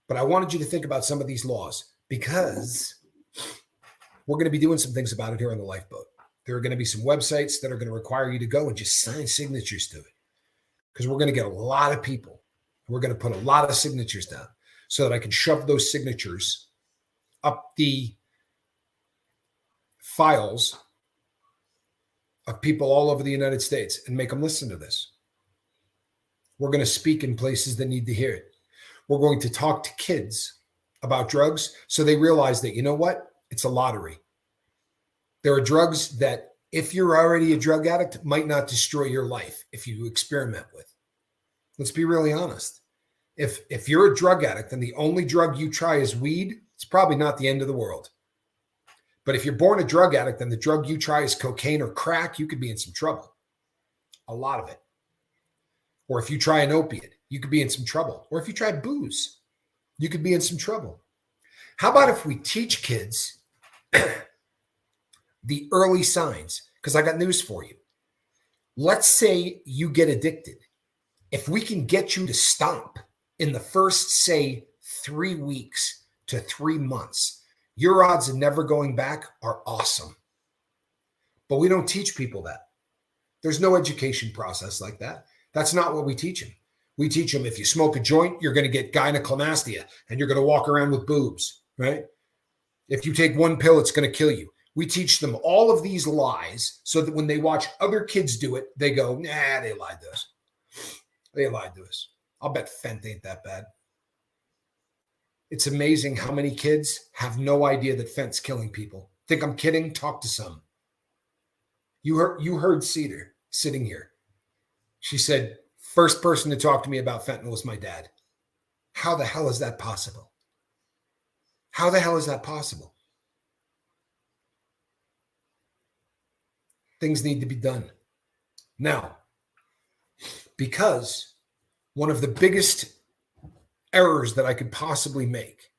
But I wanted you to think about some of these laws because we're going to be doing some things about it here on the Lifeboat. There are going to be some websites that are going to require you to go and just sign signatures to it because we're going to get a lot of people. We're going to put a lot of signatures down so that I can shove those signatures up the files of people all over the United States and make them listen to this. We're going to speak in places that need to hear it. We're going to talk to kids about drugs so they realize that, you know what? It's a lottery. There are drugs that, if you're already a drug addict, might not destroy your life if you experiment with. Let's be really honest. If you're a drug addict and the only drug you try is weed, it's probably not the end of the world. But if you're born a drug addict and the drug you try is cocaine or crack, you could be in some trouble. A lot of it. Or if you try an opiate, you could be in some trouble. Or if you try booze, you could be in some trouble. How about if we teach kids the early signs? Because I got news for you. Let's say you get addicted. If we can get you to stop in the first, say, 3 weeks to 3 months, your odds of never going back are awesome. But we don't teach people that. There's no education process like that. That's not what we teach them. We teach them if you smoke a joint, you're going to get gynecomastia and you're going to walk around with boobs, right? If you take one pill, it's going to kill you. We teach them all of these lies so that when they watch other kids do it, they go, nah, they lied to us. They lied to us. I'll bet Fent ain't that bad. It's amazing how many kids have no idea that Fent's killing people. Think I'm kidding? Talk to some. You heard Cedar sitting here. She said, first person to talk to me about fentanyl was my dad. How the hell is that possible? How the hell is that possible? Things need to be done. Now, because One of the biggest errors that I could possibly make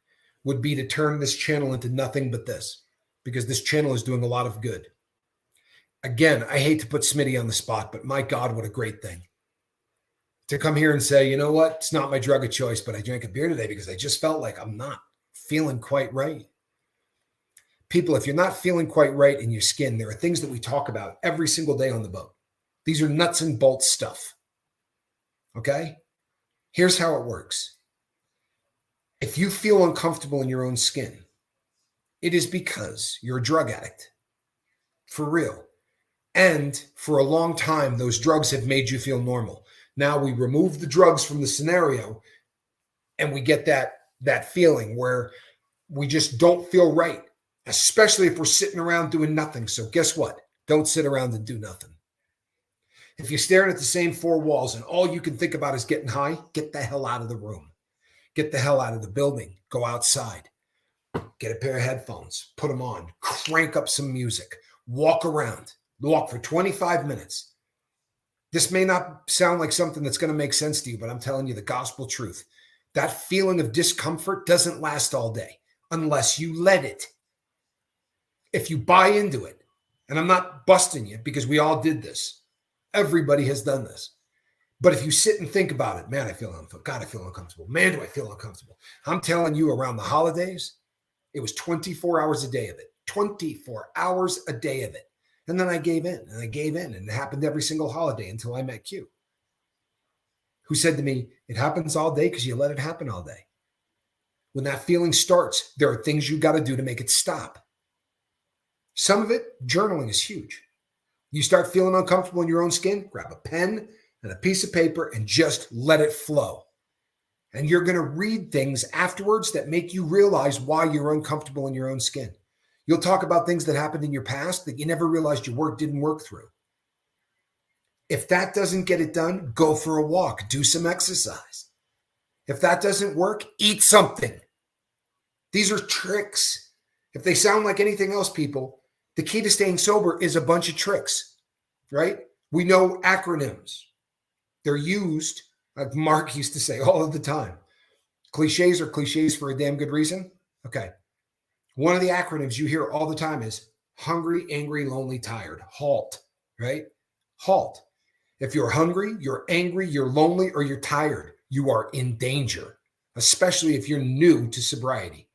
would be to turn this channel into nothing but this, because this channel is doing a lot of good. Again, I hate to put Smitty on the spot, but my God, what a great thing to come here and say, you know what? It's not my drug of choice, but I drank a beer today because I just felt like I'm not feeling quite right. People, if you're not feeling quite right in your skin, there are things that we talk about every single day on the boat. These are nuts and bolts stuff. Okay? Here's how it works. If you feel uncomfortable in your own skin, it is because you're a drug addict. For real. And for a long time, those drugs have made you feel normal. Now we remove the drugs from the scenario and we get that feeling where we just don't feel right, especially if we're sitting around doing nothing. So guess what? Don't sit around and do nothing. If you're staring at the same four walls and all you can think about is getting high, get the hell out of the room. Get the hell out of the building. Go outside. Get a pair of headphones. Put them on. Crank up some music. Walk around. Walk for 25 minutes. This may not sound like something that's going to make sense to you, but I'm telling you the gospel truth. That feeling of discomfort doesn't last all day unless you let it. If you buy into it, and I'm not busting you because we all did this. Everybody has done this. But if you sit and think about it, man, I feel uncomfortable. God, I feel uncomfortable. Man, do I feel uncomfortable. I'm telling you, around the holidays, it was 24 hours a day of it. 24 hours a day of it. And then I gave in and I gave in. And it happened every single holiday until I met Q, who said to me, it happens all day because you let it happen all day. When that feeling starts, there are things you got to do to make it stop. Some of it, journaling is huge. You start feeling uncomfortable in your own skin, grab a pen and a piece of paper and just let it flow. And you're going to read things afterwards that make you realize why you're uncomfortable in your own skin. You'll talk about things that happened in your past that you never realized your didn't work through. If that doesn't get it done, go for a walk, do some exercise. If that doesn't work, eat something. These are tricks. If they sound like anything else, people, the key to staying sober is a bunch of tricks, right? We know acronyms. They're used, like Mark used to say all of the time. Cliches are cliches for a damn good reason. Okay. One of the acronyms you hear all the time is hungry, angry, lonely, tired. HALT, right? HALT. If you're hungry, you're angry, you're lonely, or you're tired, you are in danger, especially if you're new to sobriety.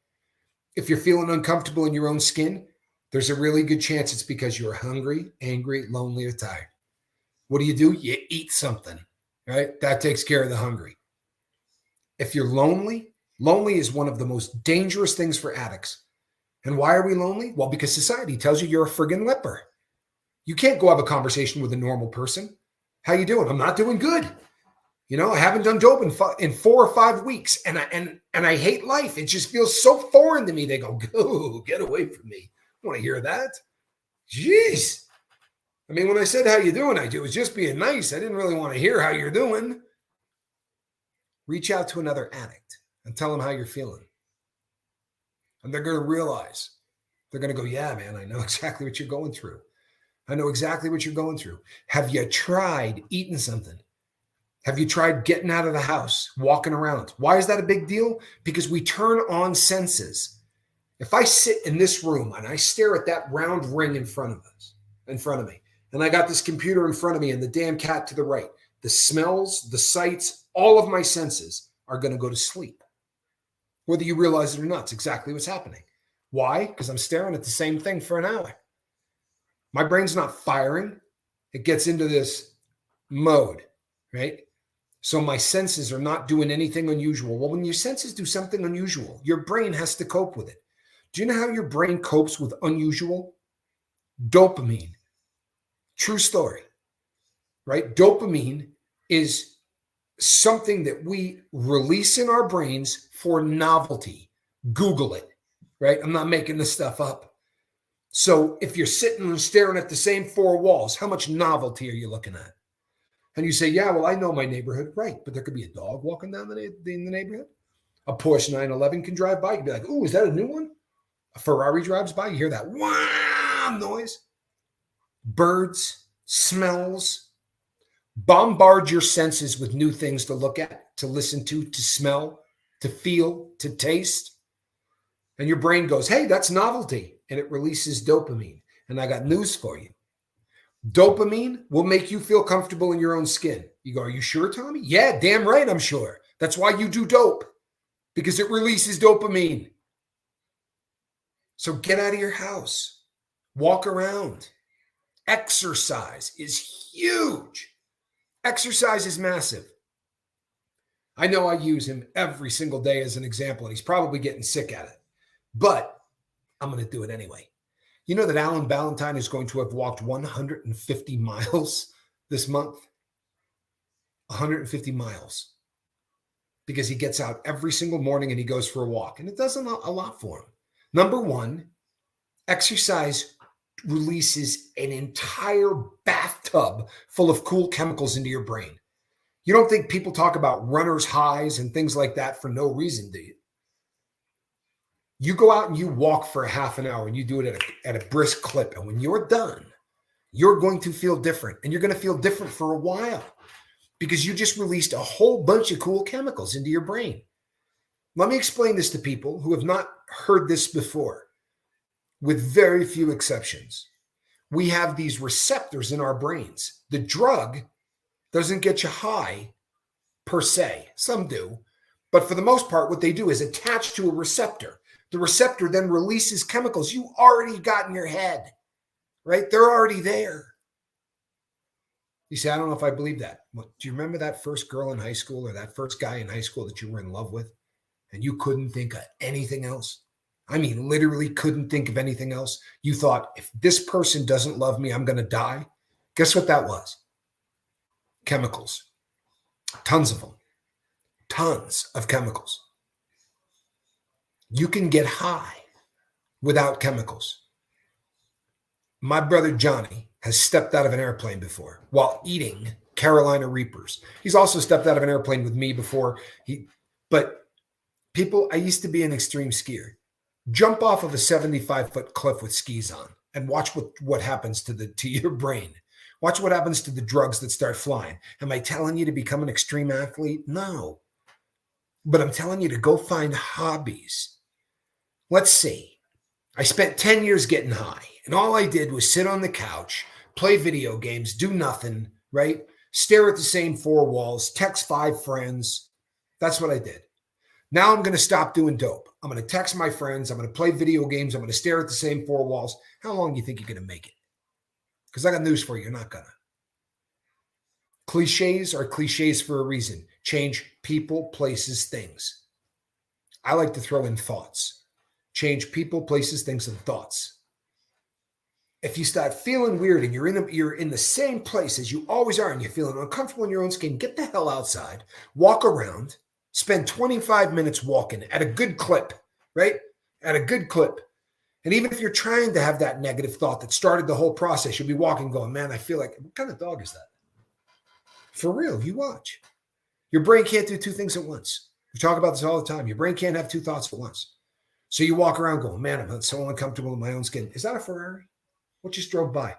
If you're feeling uncomfortable in your own skin, there's a really good chance it's because you're hungry, angry, lonely, or tired. What do? You eat something, right? That takes care of the hungry. If you're lonely, lonely is one of the most dangerous things for addicts. And why are we lonely? Well, because society tells you you're a friggin' leper. You can't go have a conversation with a normal person. How you doing? I'm not doing good. You know, I haven't done dope in 4 or 5 weeks, and I hate life. It just feels so foreign to me. They go, get away from me. I don't want to hear that. Jeez. I mean, when I said how you doing, it was just being nice. I didn't really want to hear how you're doing. Reach out to another addict and tell them how you're feeling. And they're going to realize, they're going to go, yeah, man, I know exactly what you're going through. I know exactly what you're going through. Have you tried eating something? Have you tried getting out of the house, walking around? Why is that a big deal? Because we turn on senses. If I sit in this room and I stare at that round ring in front of me, and I got this computer in front of me and the damn cat to the right, the smells, the sights, all of my senses are going to go to sleep. Whether you realize it or not, it's exactly what's happening. Why? Because I'm staring at the same thing for an hour. My brain's not firing. It gets into this mode, right? So my senses are not doing anything unusual. Well, when your senses do something unusual, your brain has to cope with it. Do you know how your brain copes with unusual? Dopamine. True story, right? Dopamine is something that we release in our brains for novelty. Google it, right? I'm not making this stuff up. So if you're sitting and staring at the same 4 walls, how much novelty are you looking at? And you say, yeah, well, I know my neighborhood. Right, but there could be a dog walking down in the neighborhood. A Porsche 911 can drive by. You'd be like, ooh, is that a new one? A Ferrari drives by. You hear that wow noise. Birds, smells, Bombard your senses with new things to look at, to listen to smell, to feel, to taste. And your brain goes, hey, that's novelty. And it releases dopamine. And I got news for you. Dopamine will make you feel comfortable in your own skin. You go, are you sure, Tommy? Yeah, damn right, I'm sure. That's why you do dope, because it releases dopamine. So get out of your house. Walk around. Exercise is huge. Exercise is massive. I know I use him every single day as an example, and he's probably getting sick at it. But I'm going to do it anyway. You know that Alan Ballantyne is going to have walked 150 miles this month? 150 miles. Because he gets out every single morning and he goes for a walk. And it does a lot for him. Number one, exercise releases an entire bathtub full of cool chemicals into your brain. You don't think people talk about runner's highs and things like that for no reason, do you? You go out and you walk for a half an hour and you do it at a brisk clip. And when you're done, you're going to feel different. And you're going to feel different for a while because you just released a whole bunch of cool chemicals into your brain. Let me explain this to people who have not heard this before, with very few exceptions. We have these receptors in our brains. The drug doesn't get you high per se. Some do. But for the most part, what they do is attach to a receptor. The receptor then releases chemicals you already got in your head, right? They're already there. You say, I don't know if I believe that. Well, do you remember that first girl in high school or that first guy in high school that you were in love with and you couldn't think of anything else? I mean, literally couldn't think of anything else. You thought, if this person doesn't love me, I'm going to die. Guess what that was? Chemicals. Tons of them. Tons of chemicals. You can get high without chemicals. My brother Johnny has stepped out of an airplane before while eating Carolina Reapers. He's also stepped out of an airplane with me before. But people, I used to be an extreme skier. Jump off of a 75-foot cliff with skis on and watch what happens to your brain. Watch what happens to the drugs that start flying. Am I telling you to become an extreme athlete? No. But I'm telling you to go find hobbies. Let's see. I spent 10 years getting high, and all I did was sit on the couch, play video games, do nothing, right? Stare at the same four walls, text 5 friends. That's what I did. Now I'm going to stop doing dope. I'm going to text my friends. I'm going to play video games. I'm going to stare at the same 4 walls. How long do you think you're going to make it? Because I got news for you. You're not going to. Cliches are cliches for a reason. Change people, places, things. I like to throw in thoughts. Change people, places, things, and thoughts. If you start feeling weird and you're in the same place as you always are and you're feeling uncomfortable in your own skin, get the hell outside, walk around, spend 25 minutes walking at a good clip, right? At a good clip. And even if you're trying to have that negative thought that started the whole process, you'll be walking going, man, I feel like, what kind of dog is that? For real, you watch. Your brain can't do 2 things at once. We talk about this all the time. Your brain can't have 2 thoughts at once. So you walk around going, man, I'm so uncomfortable in my own skin. Is that a Ferrari? What just drove by?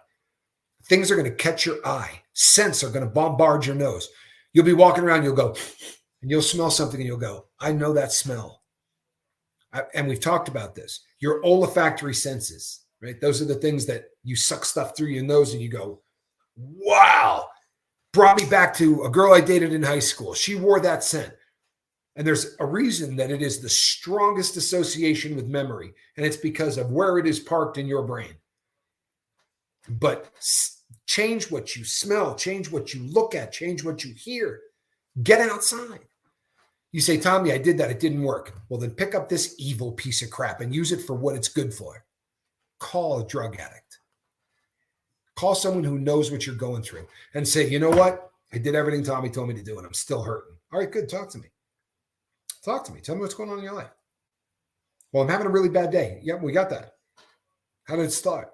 Things are going to catch your eye. Scents are going to bombard your nose. You'll be walking around, you'll go, and you'll smell something and you'll go, I know that smell. And we've talked about this. Your olfactory senses, right? Those are the things that you suck stuff through your nose and you go, wow. Brought me back to a girl I dated in high school. She wore that scent. And there's a reason that it is the strongest association with memory. And it's because of where it is parked in your brain. But change what you smell, change what you look at, change what you hear. Get outside. You say, Tommy, I did that. It didn't work. Well, then pick up this evil piece of crap and use it for what it's good for. Call a drug addict. Call someone who knows what you're going through and say, you know what? I did everything Tommy told me to do and I'm still hurting. All right, good. Talk to me. Talk to me. Tell me what's going on in your life. Well, I'm having a really bad day. Yep, we got that. How did it start?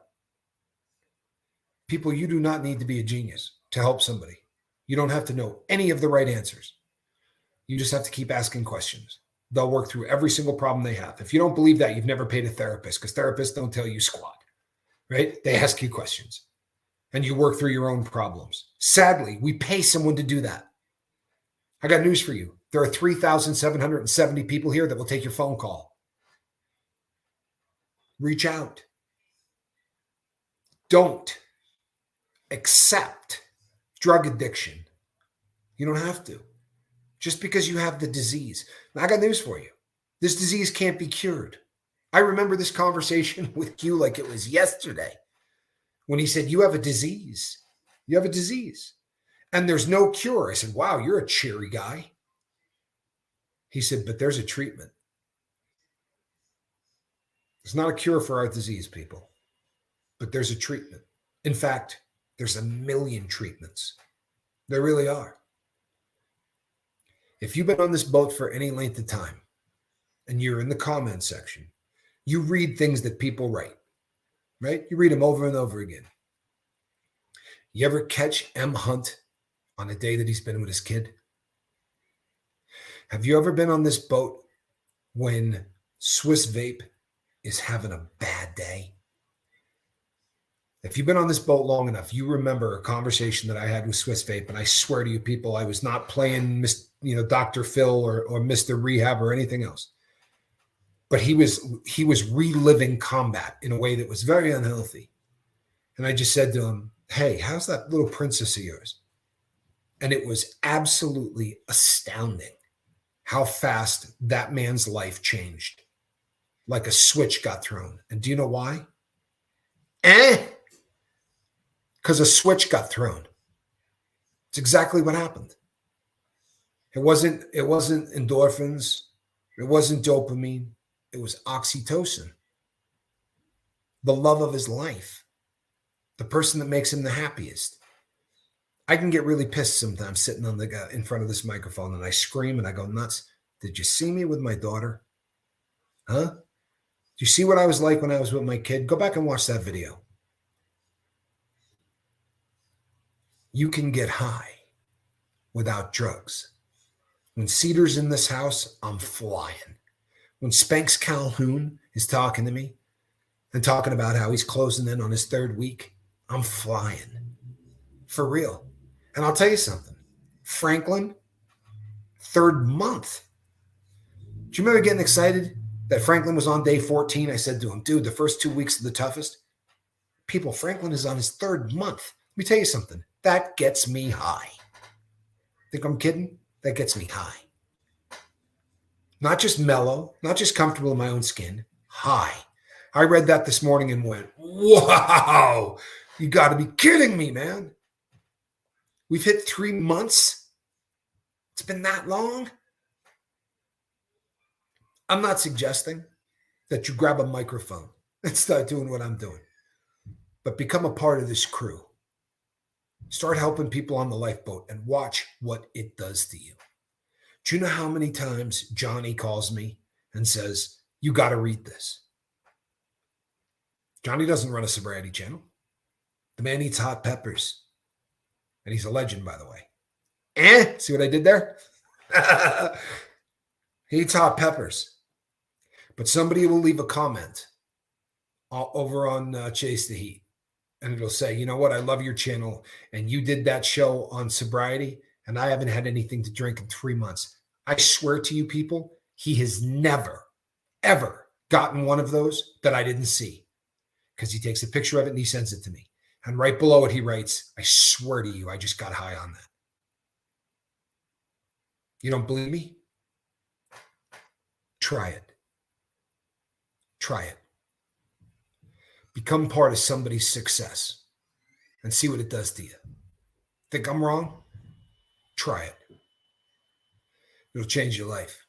People, you do not need to be a genius to help somebody. You don't have to know any of the right answers. You just have to keep asking questions. They'll work through every single problem they have. If you don't believe that, you've never paid a therapist because therapists don't tell you squat, right? They ask you questions. and you work through your own problems. Sadly, we pay someone to do that. I got news for you. There are 3,770 people here that will take your phone call. Reach out. Don't accept drug addiction. You don't have to. Just because you have the disease. Now, I got news for you. This disease can't be cured. I remember this conversation with Q like it was yesterday when he said, you have a disease. You have a disease. And there's no cure. I said, wow, you're a cheery guy. He said, but there's a treatment. There's not a cure for our disease, people, but there's a treatment. In fact, there's 1 million treatments. There really are. If you've been on this boat for any length of time and you're in the comment section, you read things that people write, right? You read them over and over again. You ever catch M. Hunt on a day that he's been with his kid? Have you ever been on this boat when Swiss Vape is having a bad day? If you've been on this boat long enough, you remember a conversation that I had with Swiss Vape, and I swear to you people, I was not playing Dr. Phil or Mr. Rehab or anything else. But he was reliving combat in a way that was very unhealthy. And I just said to him, hey, how's that little princess of yours? And it was absolutely astounding how fast that man's life changed. Like a switch got thrown. And do you know why? Because a switch got thrown. It's exactly what happened. It wasn't endorphins. It wasn't dopamine. It was oxytocin. The love of his life. The person that makes him the happiest. I can get really pissed sometimes sitting on in front of this microphone, and I scream and I go nuts. Did you see me with my daughter? Huh? Do you see what I was like when I was with my kid? Go back and watch that video. You can get high without drugs. When Cedar's in this house, I'm flying. When Spanx Calhoun is talking to me and talking about how he's closing in on his 3rd week, I'm flying. For real. And I'll tell you something. Franklin, 3rd month. Do you remember getting excited that Franklin was on day 14? I said to him, dude, the first 2 weeks are the toughest. People, Franklin is on his 3rd month. Let me tell you something. That gets me high. Think I'm kidding? That gets me high. Not just mellow, not just comfortable in my own skin, high. I read that this morning and went, wow, you got to be kidding me, man. We've hit 3 months. It's been that long. I'm not suggesting that you grab a microphone and start doing what I'm doing, but become a part of this crew. Start helping people on the lifeboat and watch what it does to you. Do you know how many times Johnny calls me and says, you got to read this? Johnny doesn't run a sobriety channel. The man eats hot peppers. And he's a legend, by the way. See what I did there? He eats hot peppers. But somebody will leave a comment over on Chase the Heat. And it'll say, you know what? I love your channel. And you did that show on sobriety. And I haven't had anything to drink in 3 months. I swear to you people, he has never, ever gotten one of those that I didn't see. Because he takes a picture of it and he sends it to me. And right below it, he writes, I swear to you, I just got high on that. You don't believe me? Try it. Try it. Become part of somebody's success and see what it does to you. Think I'm wrong? Try it. It'll change your life.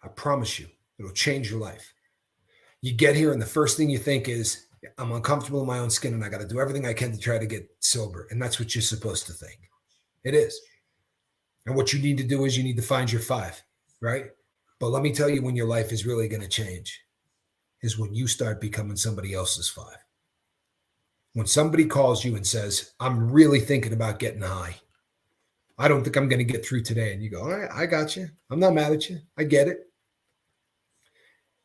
I promise you, it'll change your life. You get here and the first thing you think is, I'm uncomfortable in my own skin and I got to do everything I can to try to get sober. And that's what you're supposed to think. It is. And what you need to do is you need to find your 5, right? But let me tell you when your life is really going to change is when you start becoming somebody else's 5. When somebody calls you and says, I'm really thinking about getting high. I don't think I'm going to get through today. And you go, all right, I got you. I'm not mad at you. I get it.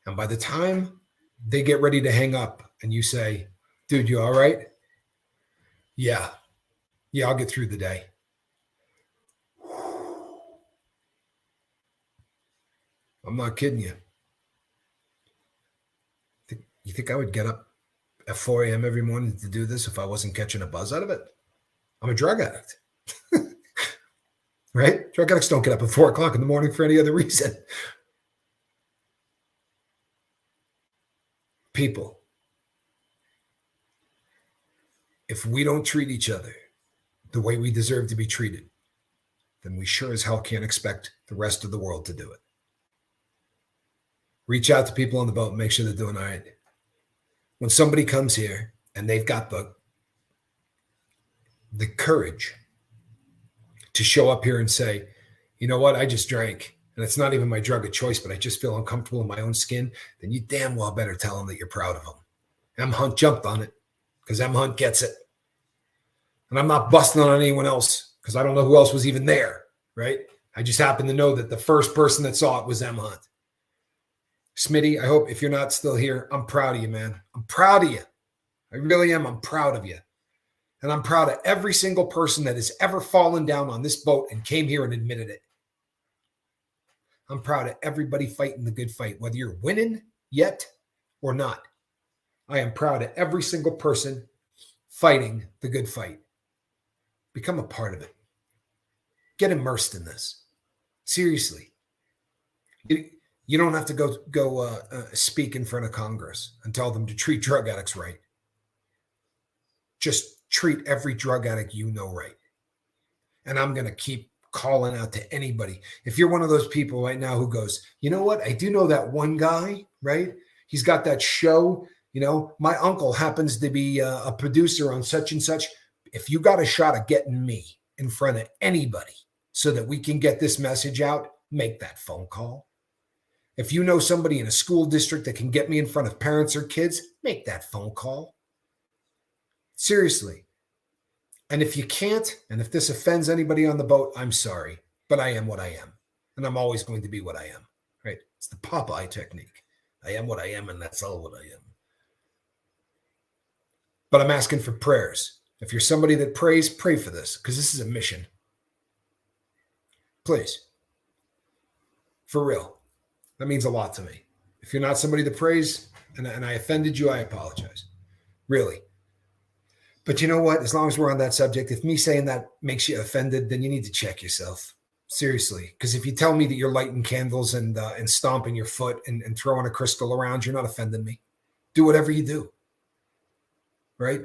And by the time they get ready to hang up and you say, Dude, you all right? Yeah. Yeah, I'll get through the day. I'm not kidding you. You think I would get up at 4 a.m. every morning to do this if I wasn't catching a buzz out of it? I'm a drug addict. Right? Drug addicts don't get up at 4 o'clock in the morning for any other reason. People, if we don't treat each other the way we deserve to be treated, then we sure as hell can't expect the rest of the world to do it. Reach out to people on the boat and make sure they're doing all right. When somebody comes here and they've got the courage to show up here and say, you know what, I just drank, and it's not even my drug of choice, but I just feel uncomfortable in my own skin, then you damn well better tell them that you're proud of them. M. Hunt jumped on it because M. Hunt gets it. And I'm not busting on anyone else because I don't know who else was even there, right? I just happen to know that the first person that saw it was M. Hunt. Smitty, I hope if you're not still here, I'm proud of you, man. I'm proud of you. I really am. I'm proud of you. And I'm proud of every single person that has ever fallen down on this boat and came here and admitted it. I'm proud of everybody fighting the good fight, whether you're winning yet or not. I am proud of every single person fighting the good fight. Become a part of it. Get immersed in this. Seriously. You don't have to go speak in front of Congress and tell them to treat drug addicts right. Just treat every drug addict you know right. And I'm going to keep calling out to anybody. If you're one of those people right now who goes, you know what? I do know that one guy, right? He's got that show. You know, my uncle happens to be a producer on such and such. If you got a shot of getting me in front of anybody so that we can get this message out, make that phone call. If you know somebody in a school district that can get me in front of parents or kids, make that phone call. Seriously. And if you can't, and if this offends anybody on the boat, I'm sorry, but I am what I am. And I'm always going to be what I am, right? It's the Popeye technique. I am what I am, and that's all what I am. But I'm asking for prayers. If you're somebody that prays, pray for this, because this is a mission. Please. For real. That means a lot to me. If you're not somebody that prays, and I offended you, I apologize. Really. But you know what? As long as we're on that subject, if me saying that makes you offended, then you need to check yourself. Seriously. Because if you tell me that you're lighting candles and stomping your foot and throwing a crystal around, you're not offending me. Do whatever you do. Right?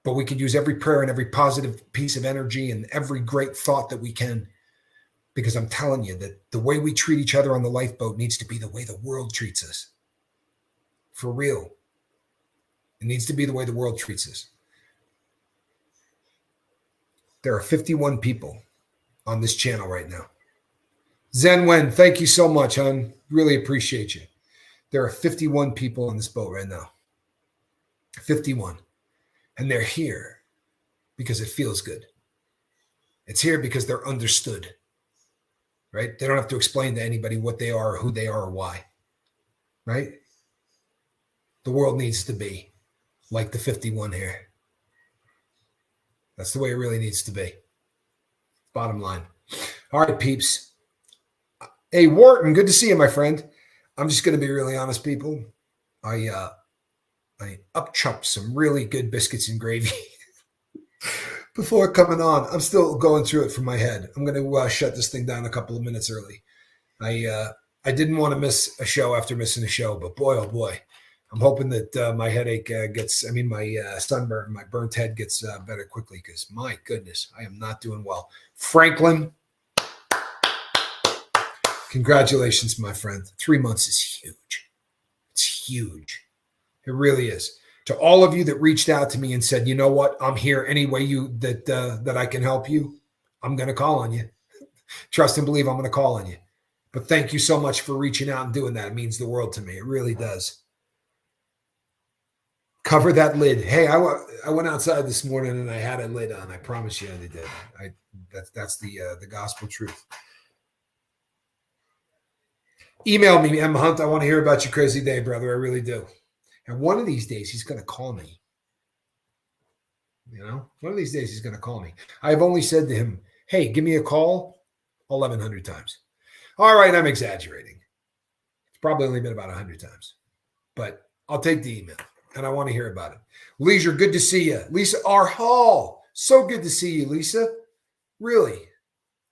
But we could use every prayer and every positive piece of energy and every great thought that we can. Because I'm telling you that the way we treat each other on the lifeboat needs to be the way the world treats us. For real. It needs to be the way the world treats us. There are 51 people on this channel right now. Zen Wen, thank you so much, hon. Really appreciate you. There are 51 people on this boat right now. 51. And they're here because it feels good. It's here because they're understood. Right? They don't have to explain to anybody what they are, or who they are, or why. Right? The world needs to be like the 51 here. That's the way it really needs to be. Bottom line. All right, peeps. Hey, Wharton, good to see you, my friend. I'm just going to be really honest, people. I up-chucked some really good biscuits and gravy before coming on. I'm still going through it from my head. I'm going to shut this thing down a couple of minutes early. I didn't want to miss a show after missing a show, but boy, oh boy. I'm hoping that my headache my sunburn, my burnt head gets better quickly because my goodness, I am not doing well. Franklin, congratulations, my friend. 3 months is huge. It's huge. It really is. To all of you that reached out to me and said, you know what, I'm here any way that I can help you, I'm going to call on you. Trust and believe I'm going to call on you. But thank you so much for reaching out and doing that. It means the world to me. It really does. Cover that lid. Hey, I went outside this morning and I had a lid on. I promise you I did. That's the gospel truth. Email me, M. Hunt. I want to hear about your crazy day, brother. I really do. And one of these days, he's going to call me One of these days he's going to call me. I've only said to him, hey, give me a call 1,100 times. All right, I'm exaggerating. It's probably only been about 100 times. But I'll take the email, and I want to hear about it. Leisure, good to see you. Lisa R. Hall, so good to see you, Lisa. Really.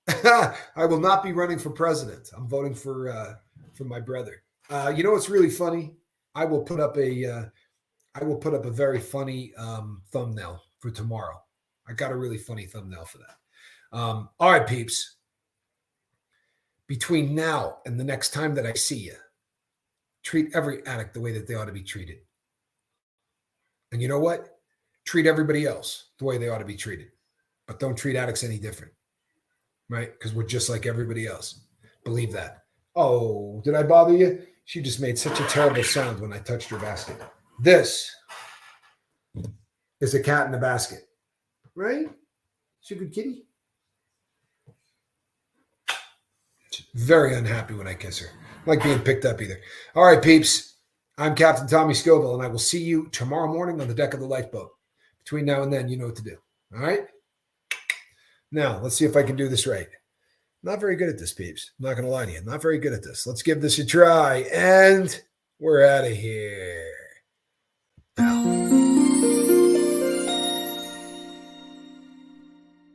I will not be running for president. I'm voting for my brother. What's really funny? I will put up a very funny thumbnail for tomorrow. I got a really funny thumbnail for that. All right, peeps. Between now and the next time that I see you, treat every addict the way that they ought to be treated. And you know what? Treat everybody else the way they ought to be treated. But don't treat addicts any different. Right? Because we're just like everybody else. Believe that. Oh, did I bother you? She just made such a terrible sound when I touched her basket. This is a cat in a basket. Right? She's a good kitty. She's very unhappy when I kiss her. I like being picked up either. All right, peeps. I'm Captain Tommy Scoville, and I will see you tomorrow morning on the deck of the lifeboat. Between now and then, you know what to do. All right? Now, let's see if I can do this right. Not very good at this, peeps. I'm not going to lie to you. Not very good at this. Let's give this a try, and we're out of here.